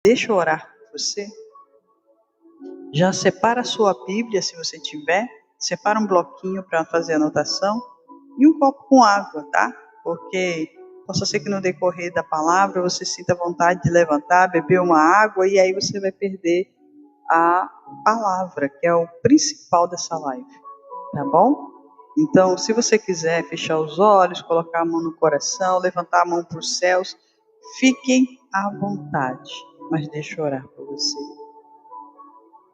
Deixa eu orar por você. Já separa a sua Bíblia, se você tiver. Separa um bloquinho para fazer anotação. E um copo com água, tá? Porque possa ser que no decorrer da palavra você sinta vontade de levantar, beber uma água, e aí você vai perder a palavra, que é o principal dessa live. Tá bom? Então, se você quiser fechar os olhos, colocar a mão no coração, levantar a mão para os céus, fiquem à vontade. Mas deixa eu orar por você.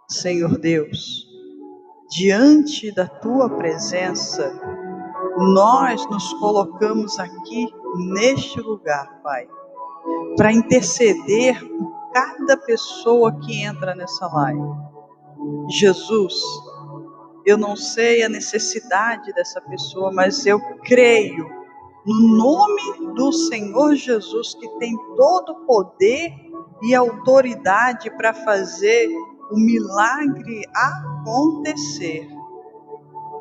Senhor Deus, diante da Tua presença, nós nos colocamos aqui neste lugar, Pai, para interceder por cada pessoa que entra nessa live. Jesus, eu não sei a necessidade dessa pessoa, mas eu creio no nome do Senhor Jesus, que tem todo o poder e autoridade para fazer o milagre acontecer.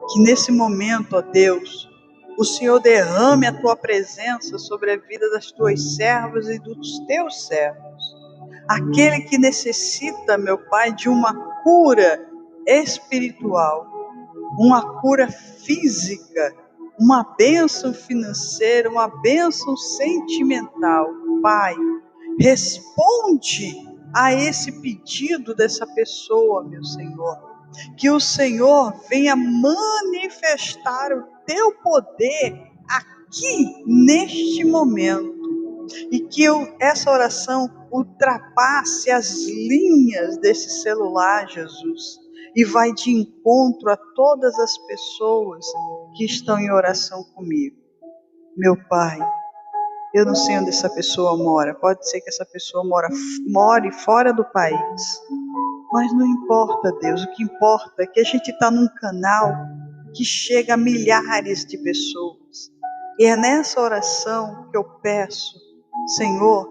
Que nesse momento, ó Deus, o Senhor derrame a Tua presença sobre a vida das Tuas servas e dos Teus servos. Aquele que necessita, meu Pai, de uma cura espiritual, uma cura física, uma bênção financeira, uma bênção sentimental. Pai, responde a esse pedido dessa pessoa, meu Senhor. Que o Senhor venha manifestar o Teu poder aqui, neste momento. E que essa oração ultrapasse as linhas desse celular, Jesus, e vai de encontro a todas as pessoas que estão em oração comigo. Meu Pai, eu não sei onde essa pessoa mora, pode ser que essa pessoa more fora do país, mas não importa, Deus, o que importa é que a gente está num canal que chega a milhares de pessoas, e é nessa oração que eu peço, Senhor,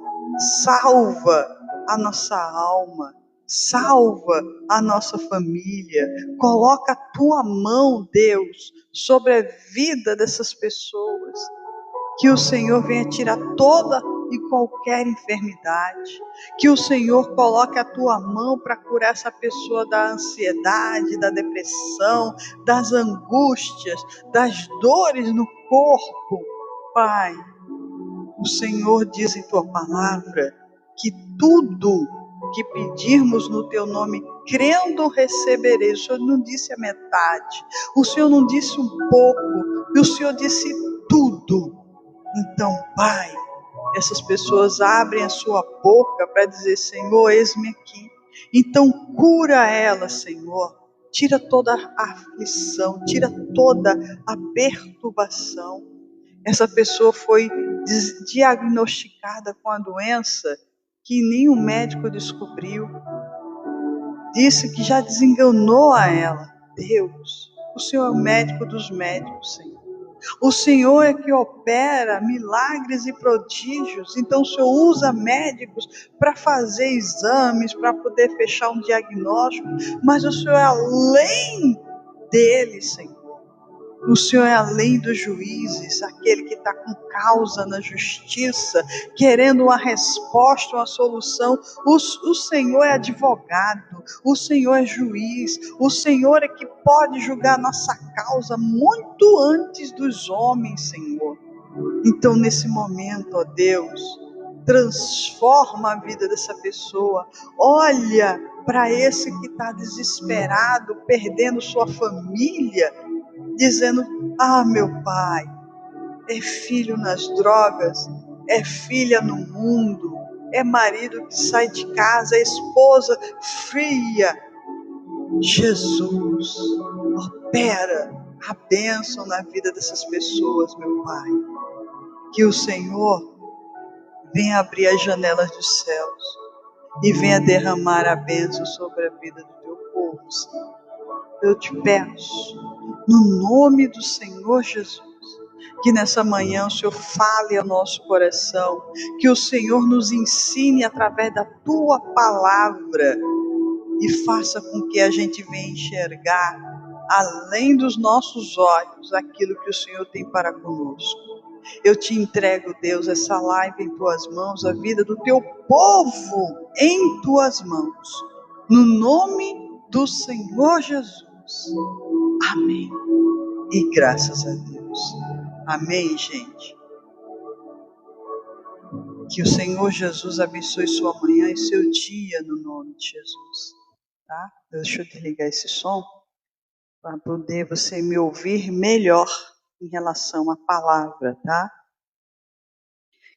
salva a nossa alma, salva a nossa família, coloca a Tua mão, Deus, sobre a vida dessas pessoas, que o Senhor venha tirar toda e qualquer enfermidade, que o Senhor coloque a Tua mão para curar essa pessoa da ansiedade, da depressão, das angústias, das dores no corpo. Pai, o Senhor diz em Tua palavra que tudo que pedirmos no Teu nome, crendo receberei. O Senhor não disse a metade, o Senhor não disse um pouco, o Senhor disse tudo. Então, Pai, essas pessoas abrem a sua boca para dizer, Senhor, eis-me aqui. Então, cura ela, Senhor. Tira toda a aflição, tira toda a perturbação. Essa pessoa foi diagnosticada com a doença que nenhum médico descobriu. Disse que já desenganou a ela. Deus, o Senhor é o médico dos médicos, Senhor. O Senhor é que opera milagres e prodígios, então o Senhor usa médicos para fazer exames, para poder fechar um diagnóstico, mas o Senhor é além deles, Senhor. O Senhor é além dos juízes, aquele que está com causa na justiça, querendo uma resposta, uma solução. O Senhor é advogado, o Senhor é juiz, o Senhor é que pode julgar nossa causa muito antes dos homens, Senhor. Então, nesse momento, ó Deus, transforma a vida dessa pessoa. Olha para esse que está desesperado, perdendo sua família, dizendo, meu pai, é filho nas drogas, é filha no mundo, é marido que sai de casa, é esposa fria. Jesus, opera a bênção na vida dessas pessoas, meu Pai. Que o Senhor venha abrir as janelas dos céus e venha derramar a bênção sobre a vida do Teu povo, Senhor. Eu te peço, no nome do Senhor Jesus, que nessa manhã o Senhor fale ao nosso coração, que o Senhor nos ensine através da Tua palavra e faça com que a gente venha enxergar, além dos nossos olhos, aquilo que o Senhor tem para conosco. Eu te entrego, Deus, essa live em tuas mãos, a vida do teu povo em tuas mãos. No nome do Senhor Jesus. Amém. E graças a Deus. Amém, gente. Que o Senhor Jesus abençoe sua manhã e seu dia no nome de Jesus. Tá? Deixa eu desligar esse som para poder você me ouvir melhor em relação à palavra, tá?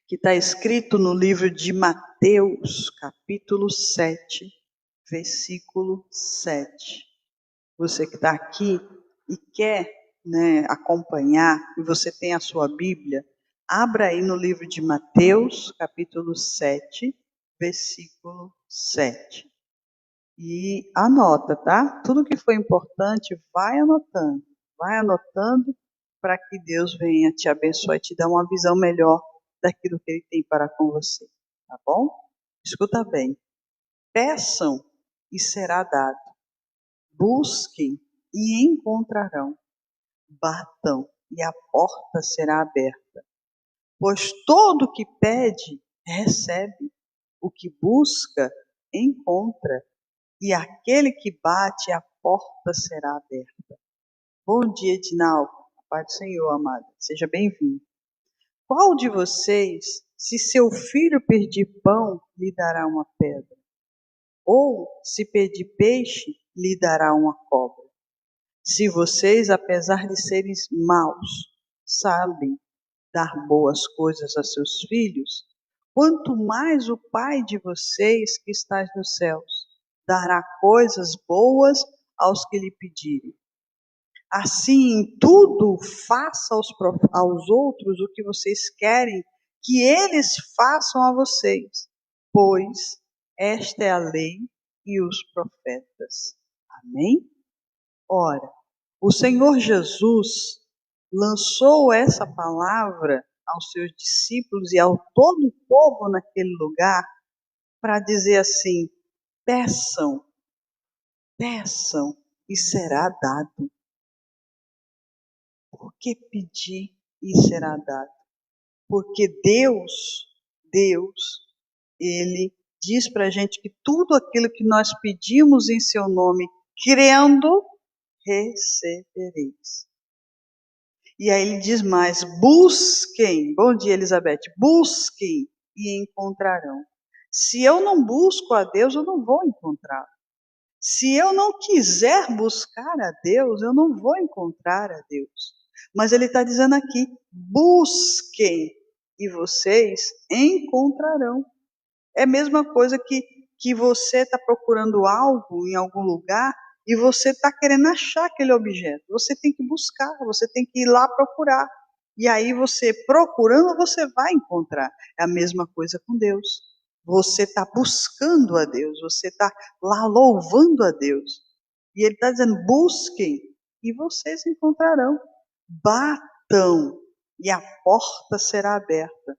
Que está escrito no livro de Mateus, capítulo 7, versículo 7. Você que está aqui e quer, acompanhar, e você tem a sua Bíblia, abra aí no livro de Mateus, capítulo 7, versículo 7. E anota, tá? Tudo que foi importante, vai anotando para que Deus venha te abençoar e te dar uma visão melhor daquilo que Ele tem para com você, tá bom? Escuta bem. Peçam e será dado. Busquem e encontrarão. Batam e a porta será aberta. Pois todo o que pede, recebe. O que busca, encontra. E aquele que bate, a porta será aberta. Bom dia, Edinaldo. Pai do Senhor, amado. Seja bem-vindo. Qual de vocês, se seu filho pedir pão, lhe dará uma pedra? Ou, se pedir peixe, lhe dará uma cobra? Se vocês, apesar de serem maus, sabem dar boas coisas a seus filhos, quanto mais o Pai de vocês que está nos céus dará coisas boas aos que lhe pedirem. Assim, em tudo, faça aos outros o que vocês querem que eles façam a vocês, pois esta é a lei e os profetas. Amém? Ora, o Senhor Jesus lançou essa palavra aos seus discípulos e ao todo o povo naquele lugar para dizer assim: peçam, peçam e será dado. Por que pedir e será dado? Porque Deus, Ele diz para a gente que tudo aquilo que nós pedimos em seu nome, crendo, recebereis. E aí ele diz mais: busquem. Bom dia, Elizabeth. Busquem e encontrarão. Se eu não busco a Deus, eu não vou encontrar. Se eu não quiser buscar a Deus, eu não vou encontrar a Deus. Mas ele está dizendo aqui: busquem e vocês encontrarão. É a mesma coisa que você está procurando algo em algum lugar e você está querendo achar aquele objeto. Você tem que buscar, você tem que ir lá procurar. E aí você procurando, você vai encontrar. É a mesma coisa com Deus. Você está buscando a Deus, você está lá louvando a Deus. E Ele está dizendo: busquem e vocês encontrarão. Batam e a porta será aberta.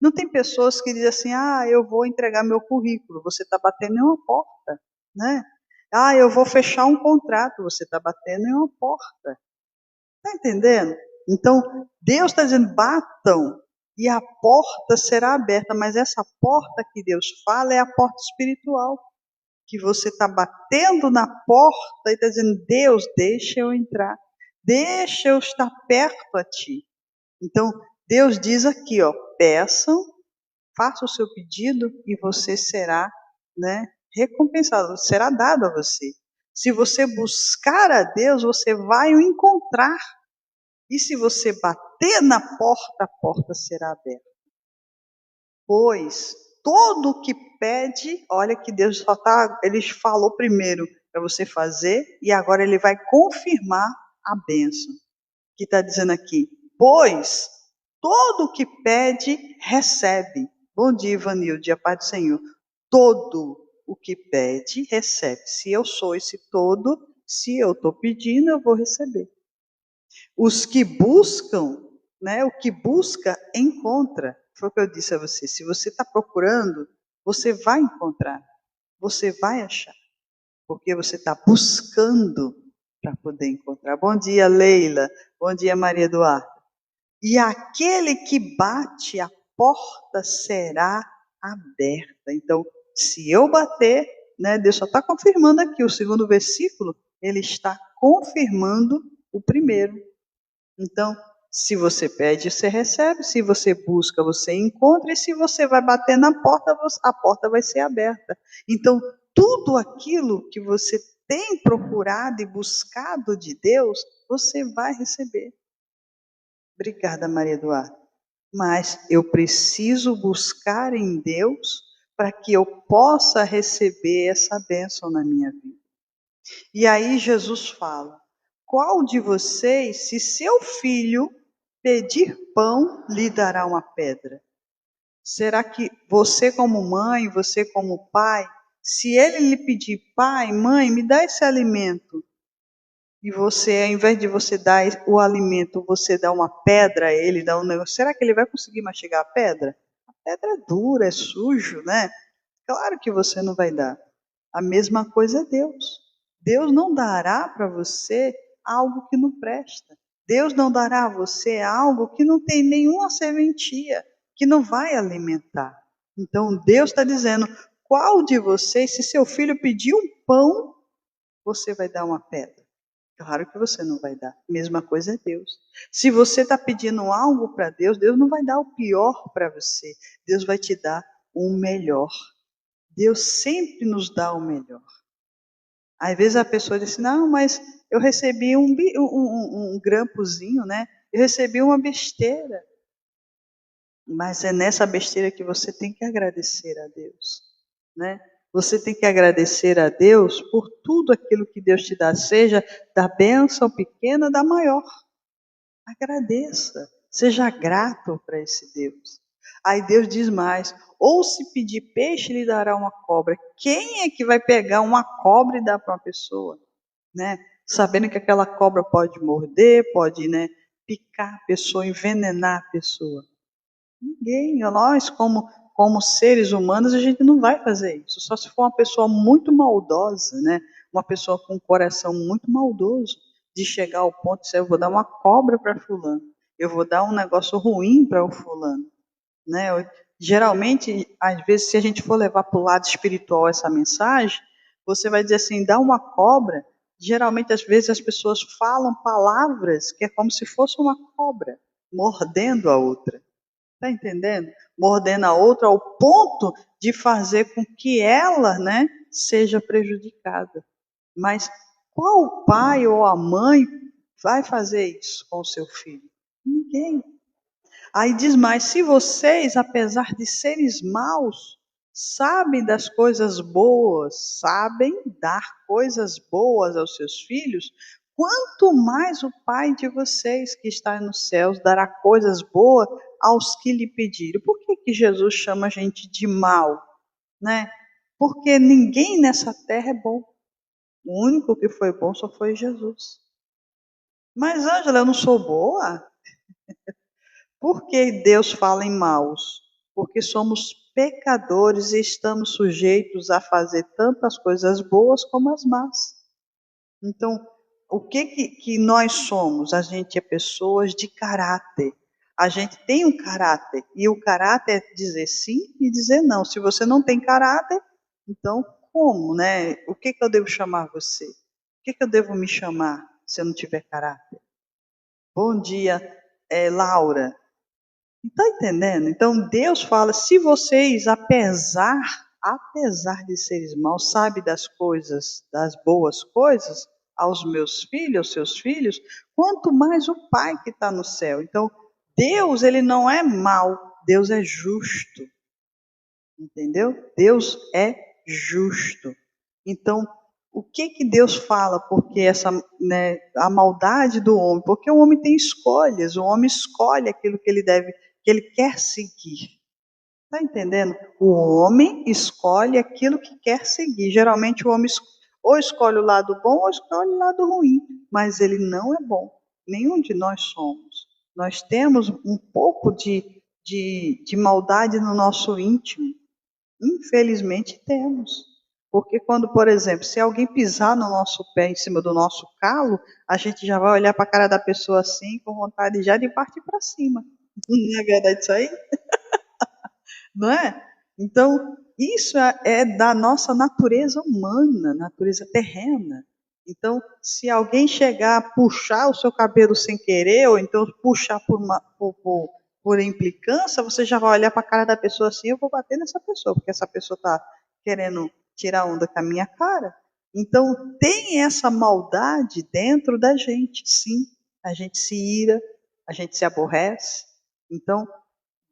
Não tem pessoas que dizem assim: ah, eu vou entregar meu currículo, você está batendo em uma porta, né? Ah, eu vou fechar um contrato, você está batendo em uma porta. Está entendendo? Então, Deus está dizendo: batam e a porta será aberta, mas essa porta que Deus fala é a porta espiritual, que você está batendo na porta e está dizendo: Deus, deixa eu entrar, deixa eu estar perto a ti. Então, Deus diz aqui, ó: peçam, faça o seu pedido e você será, recompensado, será dado a você. Se você buscar a Deus, você vai o encontrar. E se você bater na porta, a porta será aberta. Pois todo o que pede, olha que Deus ele falou primeiro para você fazer e agora ele vai confirmar a bênção. Que está dizendo aqui: pois todo o que pede, recebe. Bom dia, Ivanilde, a paz do Senhor. Todo o que pede, recebe. Se eu sou esse todo, se eu estou pedindo, eu vou receber. Os que buscam, o que busca, encontra. Foi o que eu disse a você. Se você está procurando, você vai encontrar. Você vai achar. Porque você está buscando para poder encontrar. Bom dia, Leila. Bom dia, Maria Eduarda. E aquele que bate, a porta será aberta. Então, se eu bater, né, Deus só está confirmando aqui, o segundo versículo, ele está confirmando o primeiro. Então, se você pede, você recebe, se você busca, você encontra, e se você vai bater na porta, a porta vai ser aberta. Então, tudo aquilo que você tem procurado e buscado de Deus, você vai receber. Obrigada, Maria Eduarda. Mas eu preciso buscar em Deus para que eu possa receber essa bênção na minha vida. E aí Jesus fala: qual de vocês, se seu filho pedir pão, lhe dará uma pedra? Será que você como mãe, você como pai, se ele lhe pedir, pai, mãe, me dá esse alimento, e você, ao invés de você dar o alimento, você dá uma pedra a ele, dá um negócio, será que ele vai conseguir mastigar a pedra? A pedra é dura, é sujo, né? Claro que você não vai dar. A mesma coisa é Deus. Deus não dará para você algo que não presta. Deus não dará a você algo que não tem nenhuma serventia, que não vai alimentar. Então Deus está dizendo: qual de vocês, se seu filho pedir um pão, você vai dar uma pedra? Claro que você não vai dar. Mesma coisa é Deus. Se você está pedindo algo para Deus, Deus não vai dar o pior para você. Deus vai te dar o melhor. Deus sempre nos dá o melhor. Às vezes a pessoa diz assim, não, mas eu recebi um grampozinho, né? Eu recebi uma besteira. Mas é nessa besteira que você tem que agradecer a Deus, né? Você tem que agradecer a Deus por tudo aquilo que Deus te dá, seja da bênção pequena, da maior. Agradeça, seja grato para esse Deus. Aí Deus diz mais: ou se pedir peixe, lhe dará uma cobra. Quem é que vai pegar uma cobra e dar para uma pessoa, né? Sabendo que aquela cobra pode morder, pode, né, picar a pessoa, envenenar a pessoa. Ninguém, nós como seres humanos, a gente não vai fazer isso. Só se for uma pessoa muito maldosa, né? Uma pessoa com um coração muito maldoso, de chegar ao ponto de dizer, eu vou dar uma cobra para fulano, eu vou dar um negócio ruim para o fulano, né? Geralmente, às vezes, se a gente for levar para o lado espiritual essa mensagem, você vai dizer assim, dá uma cobra. Geralmente, às vezes, as pessoas falam palavras que é como se fosse uma cobra mordendo a outra. Está entendendo? Mordendo a outra ao ponto de fazer com que ela, né, seja prejudicada. Mas qual pai ou a mãe vai fazer isso com o seu filho? Ninguém. Aí diz mais: se vocês, apesar de seres maus, sabem das coisas boas, sabem dar coisas boas aos seus filhos, quanto mais o Pai de vocês que está nos céus dará coisas boas aos que lhe pedirem. Por que Jesus chama a gente de mal, né? Porque ninguém nessa terra é bom. O único que foi bom só foi Jesus. Mas, Ângela, eu não sou boa? Por que Deus fala em maus? Porque somos pecadores e estamos sujeitos a fazer tantas coisas boas como as más. Então, o que nós somos? A gente é pessoas de caráter. A gente tem um caráter. E o caráter é dizer sim e dizer não. Se você não tem caráter, então como, né? O que eu devo chamar você? O que eu devo me chamar se eu não tiver caráter? Bom dia, Laura. Está entendendo? Então Deus fala: se vocês, apesar de seres maus, sabem das coisas, das boas coisas, aos meus filhos, aos seus filhos, quanto mais o Pai que está no céu. Então, Deus, ele não é mau, Deus é justo. Entendeu? Deus é justo. Então, o que Deus fala? Porque essa, né, a maldade do homem, porque o homem tem escolhas, o homem escolhe aquilo que ele deve, que ele quer seguir. Está entendendo? O homem escolhe aquilo que quer seguir. Geralmente o homem ou escolhe o lado bom ou escolhe o lado ruim, mas ele não é bom. Nenhum de nós somos. Nós temos um pouco de maldade no nosso íntimo. Infelizmente temos. Porque quando, por exemplo, se alguém pisar no nosso pé em cima do nosso calo, a gente já vai olhar para a cara da pessoa assim, com vontade já de partir para cima. Não é verdade isso aí? Não é? Então, isso é da nossa natureza humana, natureza terrena. Então, se alguém chegar a puxar o seu cabelo sem querer, ou então puxar por implicância, você já vai olhar para a cara da pessoa assim, eu vou bater nessa pessoa, porque essa pessoa está querendo tirar onda com a minha cara. Então, tem essa maldade dentro da gente, sim. A gente se ira, a gente se aborrece. Então,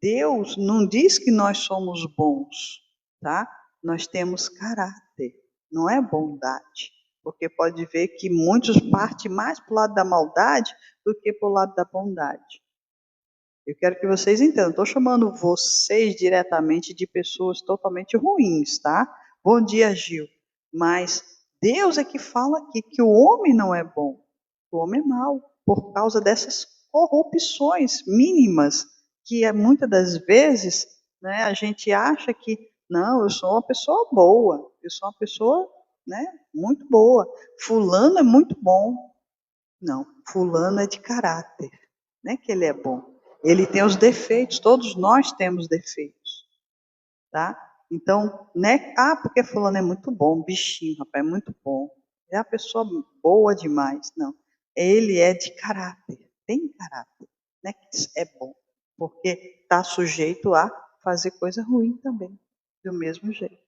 Deus não diz que nós somos bons, tá? Nós temos caráter, não é bondade. Porque pode ver que muitos partem mais para o lado da maldade do que para o lado da bondade. Eu quero que vocês entendam, estou chamando vocês diretamente de pessoas totalmente ruins, tá? Bom dia, Gil. Mas Deus é que fala aqui que o homem não é bom, o homem é mau, por causa dessas corrupções mínimas, que muitas das vezes, né, a gente acha que, não, eu sou uma pessoa boa, eu sou uma pessoa, né, muito boa. Fulano é muito bom. Não, fulano é de caráter, não é que ele é bom. Ele tem os defeitos, todos nós temos defeitos, tá? Então, né? Ah, porque fulano é muito bom, bichinho, rapaz, é muito bom. É a pessoa boa demais. Não, ele é de caráter, tem caráter, né? Que é bom, porque está sujeito a fazer coisa ruim também, do mesmo jeito.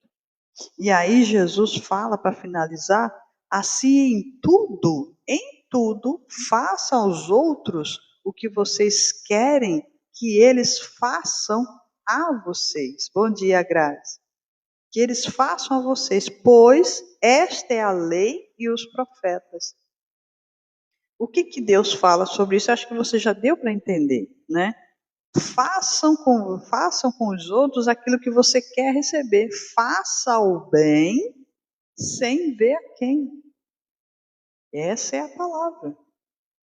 E aí Jesus fala para finalizar, assim em tudo, façam aos outros o que vocês querem que eles façam a vocês. Bom dia, Grazi. Que eles façam a vocês, pois esta é a lei e os profetas. O que Deus fala sobre isso? Acho que você já deu para entender, né? Façam com os outros aquilo que você quer receber. Faça o bem sem ver a quem. Essa é a palavra.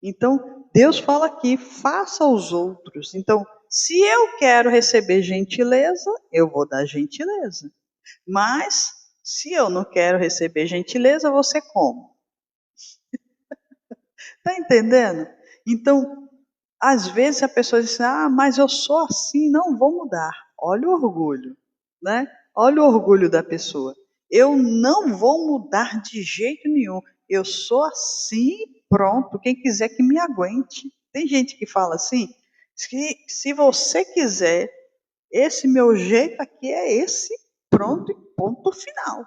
Então, Deus fala aqui, faça aos outros. Então, se eu quero receber gentileza, eu vou dar gentileza. Mas, se eu não quero receber gentileza, você como? Está entendendo? Então, às vezes a pessoa diz, ah, mas eu sou assim, não vou mudar. Olha o orgulho, né? Olha o orgulho da pessoa. Eu não vou mudar de jeito nenhum. Eu sou assim, pronto. Quem quiser que me aguente. Tem gente que fala assim, se você quiser, esse meu jeito aqui é esse, pronto e ponto final.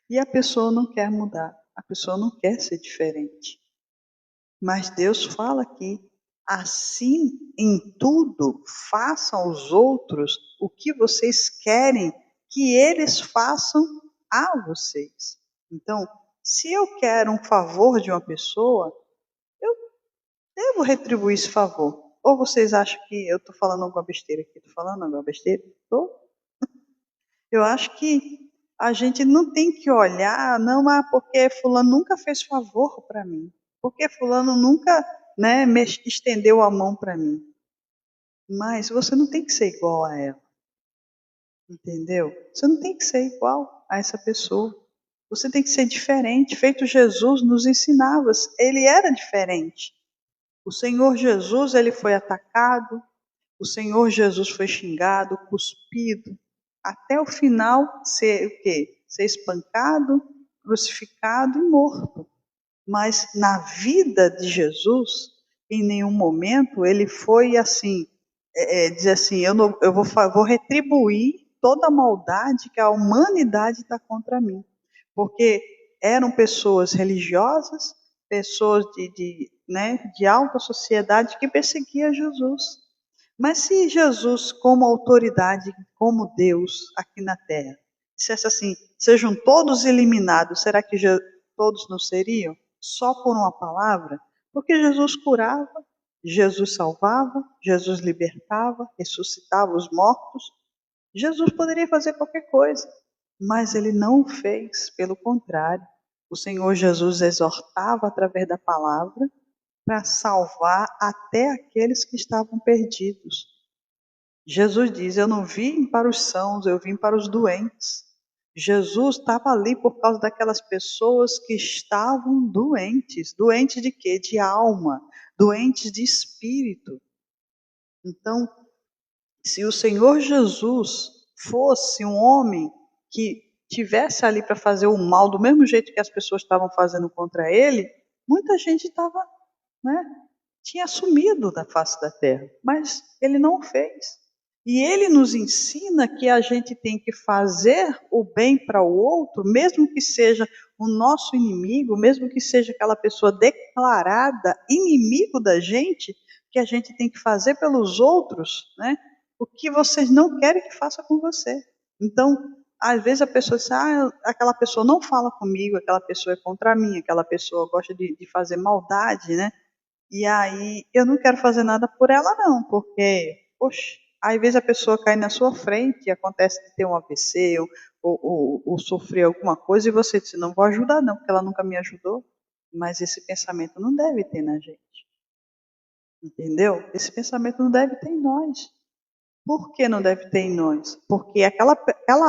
E a pessoa não quer mudar. A pessoa não quer ser diferente. Mas Deus fala aqui, assim em tudo, façam aos outros o que vocês querem que eles façam a vocês. Então, se eu quero um favor de uma pessoa, eu devo retribuir esse favor. Ou vocês acham que eu estou falando alguma besteira aqui? Estou falando alguma besteira? Estou? Eu acho que a gente não tem que olhar, não, porque fulano nunca fez favor para mim. Porque fulano nunca, né, estendeu a mão para mim. Mas você não tem que ser igual a ela. Entendeu? Você não tem que ser igual a essa pessoa. Você tem que ser diferente, feito Jesus nos ensinava. Ele era diferente. O Senhor Jesus, ele foi atacado, o Senhor Jesus foi xingado, cuspido, até o final ser o quê? Ser espancado, crucificado e morto. Mas na vida de Jesus, em nenhum momento ele foi assim, dizer assim, eu vou retribuir toda a maldade que a humanidade está contra mim. Porque eram pessoas religiosas, pessoas de alta sociedade que perseguiam Jesus. Mas se Jesus, como autoridade, como Deus aqui na terra, dissesse assim, sejam todos eliminados, será que todos não seriam? Só por uma palavra? Porque Jesus curava, Jesus salvava, Jesus libertava, ressuscitava os mortos. Jesus poderia fazer qualquer coisa, mas ele não o fez, pelo contrário. O Senhor Jesus exortava através da palavra para salvar até aqueles que estavam perdidos. Jesus diz: eu não vim para os sãos, eu vim para os doentes. Jesus estava ali por causa daquelas pessoas que estavam doentes. Doentes de quê? De alma, doentes de espírito. Então, se o Senhor Jesus fosse um homem que tivesse ali para fazer o mal do mesmo jeito que as pessoas estavam fazendo contra ele, muita gente estava, né, tinha sumido da face da terra, mas ele não o fez. E ele nos ensina que a gente tem que fazer o bem para o outro, mesmo que seja o nosso inimigo, mesmo que seja aquela pessoa declarada inimigo da gente, que a gente tem que fazer pelos outros, né? O que vocês não querem que faça com você. Então, às vezes a pessoa diz, aquela pessoa não fala comigo, aquela pessoa é contra mim, aquela pessoa gosta de fazer maldade, né? E aí eu não quero fazer nada por ela não, porque, poxa, às vezes a pessoa cai na sua frente e acontece de ter um AVC ou sofrer alguma coisa e você diz, não vou ajudar não, porque ela nunca me ajudou. Mas esse pensamento não deve ter na gente, entendeu? Esse pensamento não deve ter em nós. Por que não deve ter em nós? Porque aquela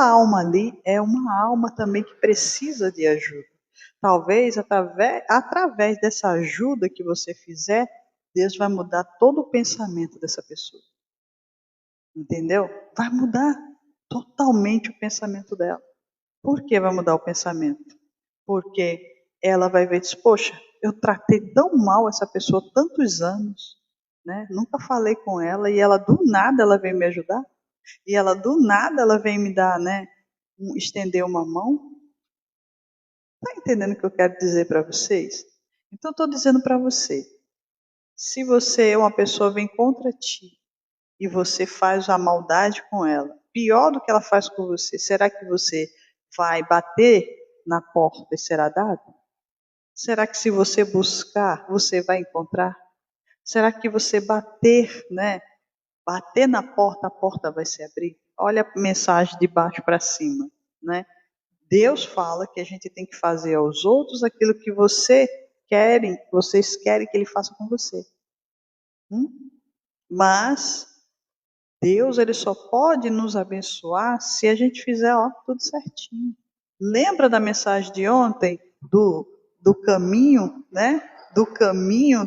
alma ali é uma alma também que precisa de ajuda. Talvez através dessa ajuda que você fizer, Deus vai mudar todo o pensamento dessa pessoa. Entendeu? Vai mudar totalmente o pensamento dela. Por que vai mudar o pensamento? Porque ela vai ver e diz, poxa, eu tratei tão mal essa pessoa tantos anos, né? Nunca falei com ela e ela do nada ela veio me ajudar. E ela do nada ela vem me dar, né? Estender uma mão. Está entendendo o que eu quero dizer para vocês? Então, estou dizendo para você: se você, uma pessoa vem contra ti e você faz a maldade com ela, pior do que ela faz com você, será que você vai bater na porta e será dado? Será que se você buscar, você vai encontrar? Será que você bater, né? Bater na porta, a porta vai se abrir? Olha a mensagem de baixo para cima, né? Deus fala que a gente tem que fazer aos outros aquilo que vocês querem que ele faça com você. Mas Deus ele só pode nos abençoar se a gente fizer tudo certinho. Lembra da mensagem de ontem do caminho, né? Do caminho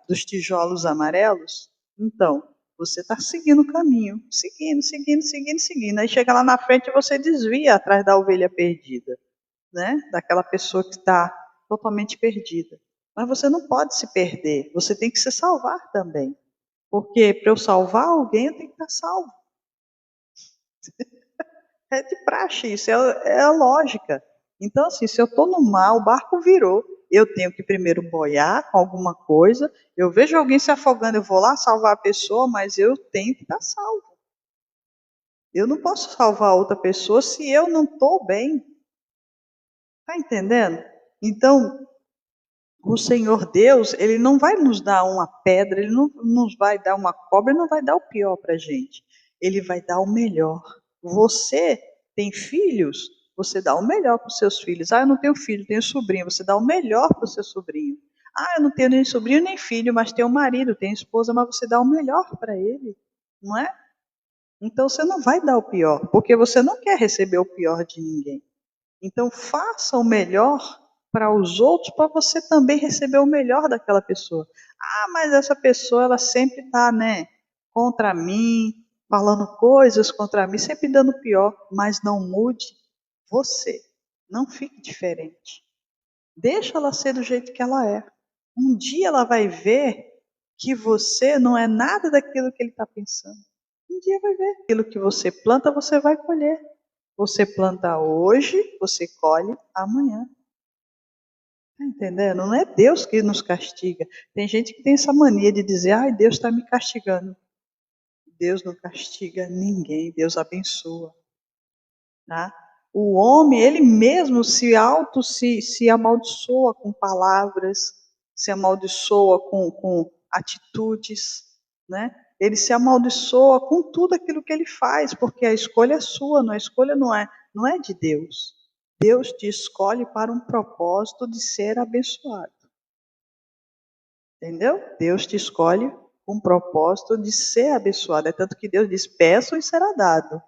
dos tijolos amarelos? Então, você está seguindo o caminho, seguindo. Aí chega lá na frente e você desvia atrás da ovelha perdida, né? Daquela pessoa que está totalmente perdida. Mas você não pode se perder, você tem que se salvar também. Porque para eu salvar alguém, eu tenho que estar salvo. É de praxe isso, é a lógica. Então, assim, se eu estou no mar, o barco virou, eu tenho que primeiro boiar com alguma coisa, eu vejo alguém se afogando, eu vou lá salvar a pessoa, mas eu tenho que estar salvo. Eu não posso salvar outra pessoa se eu não estou bem. Está entendendo? Então, o Senhor Deus, Ele não vai nos dar uma pedra, Ele não nos vai dar uma cobra, Ele não vai dar o pior para a gente. Ele vai dar o melhor. Você tem filhos, você dá o melhor para os seus filhos. Eu não tenho filho, tenho sobrinho, você dá o melhor para o seu sobrinho. Eu não tenho nem sobrinho nem filho, mas tenho marido, tenho esposa, mas você dá o melhor para ele, não é? Então você não vai dar o pior, porque você não quer receber o pior de ninguém. Então faça o melhor para os outros, para você também receber o melhor daquela pessoa. Mas essa pessoa ela sempre está, né, contra mim, falando coisas contra mim, sempre dando pior. Mas não mude você, não fique diferente. Deixa ela ser do jeito que ela é. Um dia ela vai ver que você não é nada daquilo que ele está pensando. Um dia vai ver. Aquilo que você planta, você vai colher. Você planta hoje, você colhe amanhã. Está entendendo? Não é Deus que nos castiga. Tem gente que tem essa mania de dizer, Deus está me castigando. Deus não castiga ninguém, Deus abençoa. Tá? O homem, ele mesmo se amaldiçoa com palavras, se amaldiçoa com atitudes, né? Ele se amaldiçoa com tudo aquilo que ele faz, porque a escolha é sua, a escolha não é de Deus. Deus te escolhe para um propósito de ser abençoado. Entendeu? Deus te escolhe com um propósito de ser abençoado. É tanto que Deus diz, peçam e será dado.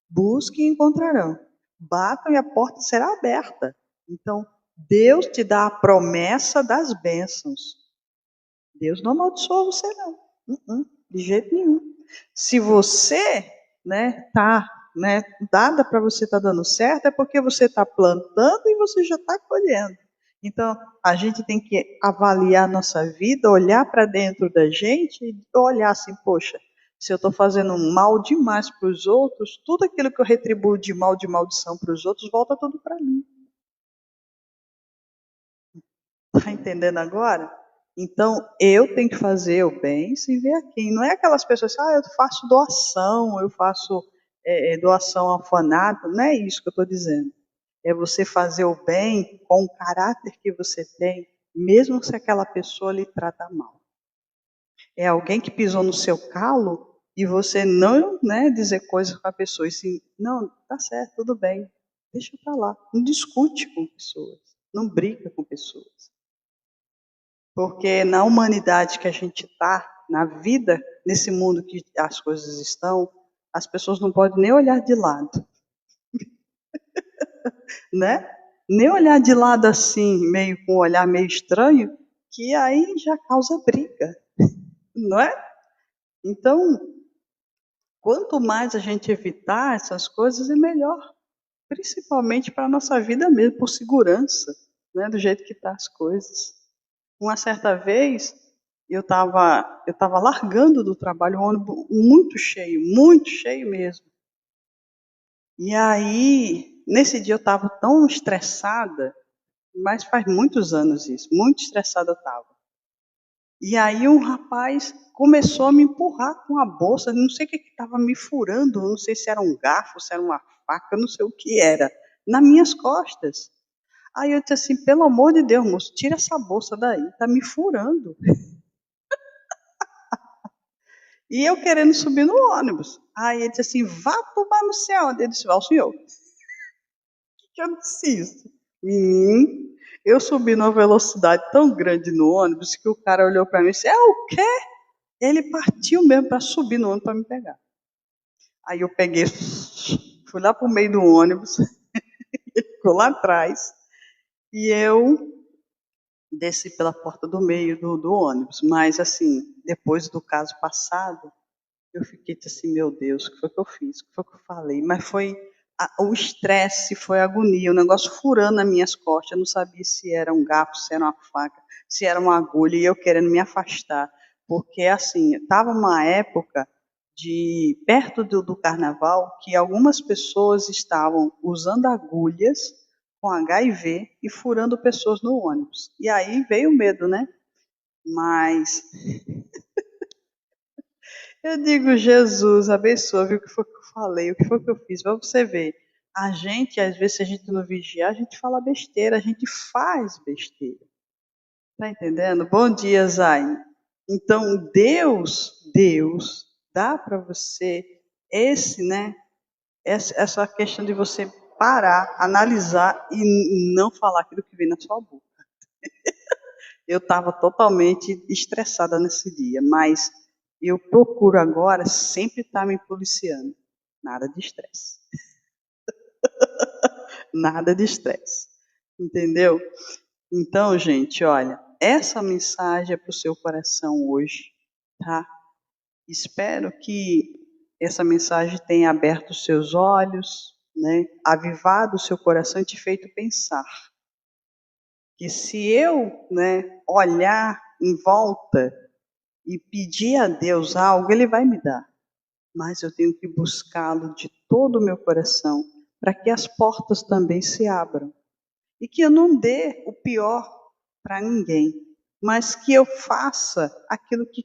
Busquem e encontrarão. batam e a porta será aberta. Então, Deus te dá a promessa das bênçãos. Deus não amaldiçoa você, não. De jeito nenhum. Se você, tá, dada para você estar dando certo, é porque você está plantando e você já está colhendo. Então, a gente tem que avaliar a nossa vida, olhar para dentro da gente e olhar assim, poxa, se eu estou fazendo mal demais para os outros, tudo aquilo que eu retribuo de mal, de maldição para os outros, volta tudo para mim. Está entendendo agora? Então, eu tenho que fazer o bem sem ver a quem. Não é aquelas pessoas que, eu faço doação, eu faço doação ao orfanato. Não é isso que eu estou dizendo. É você fazer o bem com o caráter que você tem, mesmo se aquela pessoa lhe trata mal. É alguém que pisou no seu calo e você não dizer coisas para a pessoa. E assim, não, tá certo, tudo bem. Deixa para lá. Não discute com pessoas. Não briga com pessoas. Porque na humanidade que a gente está, na vida, nesse mundo que as coisas estão, as pessoas não podem nem olhar de lado. Né? Nem olhar de lado assim, meio com um olhar meio estranho, que aí já causa briga. Não é? Então, quanto mais a gente evitar essas coisas, é melhor. Principalmente para a nossa vida mesmo, por segurança, do jeito que estão as coisas. Uma certa vez, eu tava largando do trabalho, um ônibus muito cheio mesmo. E aí, nesse dia eu estava tão estressada, mas faz muitos anos isso, muito estressada eu estava. E aí um rapaz começou a me empurrar com a bolsa, não sei o que estava me furando, não sei se era um garfo, se era uma faca, não sei o que era, nas minhas costas. Aí eu disse assim, pelo amor de Deus, moço, tira essa bolsa daí, tá me furando. E eu querendo subir no ônibus. Aí ele disse assim, vá tomar no céu. Ele disse, vá o senhor. Que eu disse isso? Menino, eu subi numa velocidade tão grande no ônibus que o cara olhou para mim e disse, é o quê? Ele partiu mesmo para subir no ônibus para me pegar. Aí eu peguei, fui lá para o meio do ônibus, ele ficou lá atrás, e eu desci pela porta do meio do ônibus. Mas assim, depois do caso passado, eu fiquei assim, meu Deus, o que foi que eu fiz? O que foi que eu falei? Mas foi o estresse, foi a agonia, o negócio furando nas minhas costas. Eu não sabia se era um garfo, se era uma faca, se era uma agulha, e eu querendo me afastar. Porque, assim, estava uma época perto do carnaval, que algumas pessoas estavam usando agulhas com HIV e furando pessoas no ônibus. E aí veio o medo, né? Mas eu digo, Jesus, abençoa, viu o que foi que eu falei, o que foi que eu fiz, para você ver. A gente, às vezes, se a gente não vigiar, a gente fala besteira, a gente faz besteira. Tá entendendo? Bom dia, Zayn. Então, Deus dá para você essa questão de você parar, analisar e não falar aquilo que vem na sua boca. Eu estava totalmente estressada nesse dia, mas eu procuro agora sempre estar me policiando. Nada de estresse. Nada de estresse. Entendeu? Então, gente, olha, essa mensagem é para o seu coração hoje, tá? Espero que essa mensagem tenha aberto os seus olhos, avivado o seu coração e te feito pensar. Que se eu, olhar em volta e pedir a Deus algo, Ele vai me dar. Mas eu tenho que buscá-lo de todo o meu coração, para que as portas também se abram. E que eu não dê o pior para ninguém, mas que eu faça aquilo que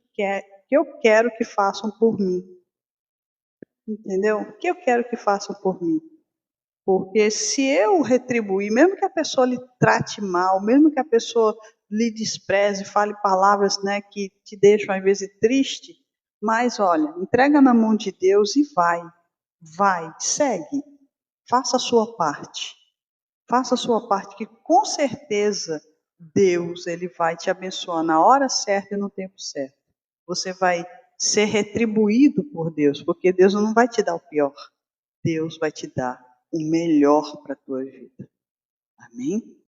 eu quero que façam por mim. Entendeu? O que eu quero que façam por mim. Porque se eu retribuir, mesmo que a pessoa lhe trate mal, mesmo que a pessoa lhe despreze, fale palavras que te deixam às vezes triste, mas olha, entrega na mão de Deus e vai, segue, faça a sua parte. Faça a sua parte que com certeza Deus ele vai te abençoar na hora certa e no tempo certo. Você vai ser retribuído por Deus, porque Deus não vai te dar o pior. Deus vai te dar o melhor para a tua vida. Amém?